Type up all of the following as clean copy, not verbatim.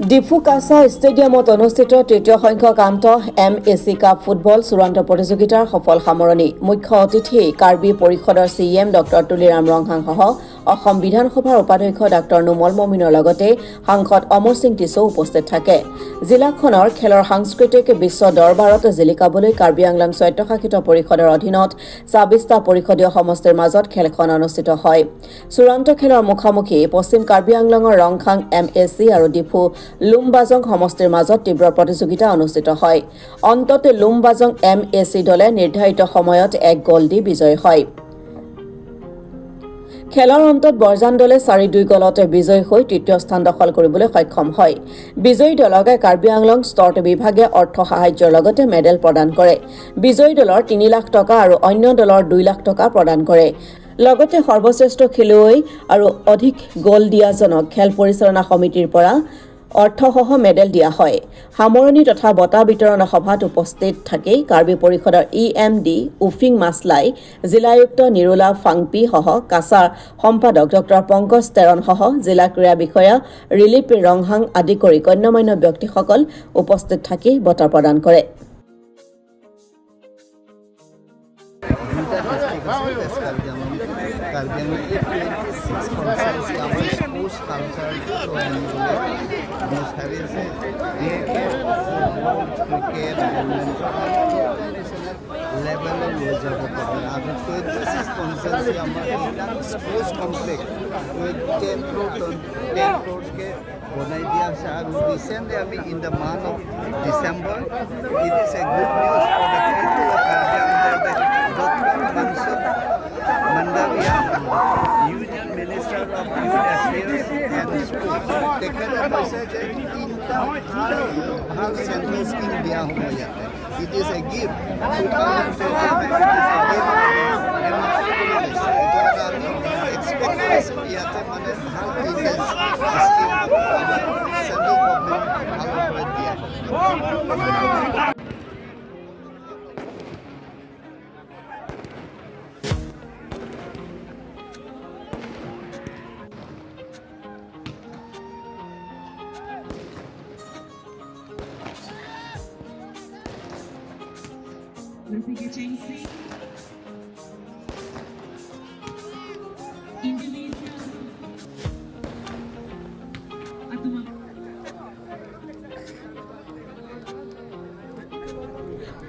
ডিফু কাছা ষ্টেডিয়ামত অনুষ্ঠিত তৃতীয় সংখ্যক এমএচি কাপ ফুটবল চূড়ান্ত প্ৰতিযোগিতাৰ সফল সামৰণি মুখ্য অতিথি কাৰ্বি পৰিষদৰ চিএম ডক্টৰ তুলিৰাম ৰংহাংসহ অসম বিধানসভাৰ উপাধ্যক্ষ ডাক্তৰ নুমল মমিনৰ লগতে সাংসদ অমৰ সিং টিছৌ উপস্থিত থাকে জিলাখনৰ খেলৰ সাংস্কৃতিক বিশ্ব দৰবাৰত জিলিকাবলৈ কাৰ্বি আংলং স্বায়ত্তশাসিত পৰিষদৰ অধীনত ২৬টা পৰিষদীয় সমষ্টিৰ মাজত খেলখন অনুষ্ঠিত হয় চূড়ান্ত খেলৰ মুখামুখি পশ্চিম কাৰ্বি আংলঙৰ ৰংখাং এমএচি আৰু ডিফু লুমবাজং সমষ্টিৰ মাজত তীব্ৰ প্ৰতিযোগিতা অনুষ্ঠিত হয় অন্তত লুমবাজং এমএচি দলে নিৰ্ধাৰিত সময়ত এক গল দি বিজয়ী হয় খেলৰ অন্তত বৰজান দলে ৪-২ গলতে বিজয়ী হৈ তৃতীয় স্থান দখল কৰিবলৈ সক্ষম হয় বিজয়ী দলকে কাৰ্বি আংলং ষ্টৰ্ট বিভাগে অৰ্থ সাহায্যৰ লগতে মেডেল প্ৰদান কৰে বিজয়ী দলৰ ৩ লাখ টকা আৰু অন্য দলৰ ২ লাখ টকা প্ৰদান কৰে লগতে সৰ্বশ্ৰেষ্ঠ খেলুৱৈ আৰু অধিক গল দিয়াজনক খেল পৰিচালনা সমিতিৰ পৰা অৰ্থসহ মেডেল দিয়া হয় সামৰণি তথা বঁটা বিতৰণ সভাত উপস্থিত থাকি কাৰ্বি পৰিষদৰ ইএমডি উফিং মাছলাই জিলা আয়ুক্ত নিৰুলা ফাংপি সহ কাছাৰ সম্পাদক ডক্টৰ পংকজ তেৰণ সহ জিলা ক্ৰীড়া বিষয়া ৰিলিপ ৰংহাং আদি কৰি গণ্যমান্য ব্যক্তিসকল উপস্থিত থাকি বঁটা প্ৰদান কৰে বনাই দিয়া আছে আৰু ৰিচেণ্টলি আমি in the month of December it is a good news for the people of Mandavia, Union Minister of Youth Affairs and Sports. তেখেতে কৈছে যে তিনিটা ভাল চেণ্ট্ৰেল স্কিম দিয়া হ'ব ইয়াতে it is A gift 2025 expect কৰিছোঁ ইয়াতে মানে ভাল তিনিটা স্কিম চেণ্ট্ৰেল গভৰ্ণমেণ্ট ফালৰ পৰা দিয়া হ'ব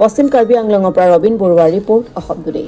পশ্চিম কাৰ্বি আংলঙৰ পৰা ৰবীন বৰুৱাৰ ৰিপৰ্ট অসম টুডে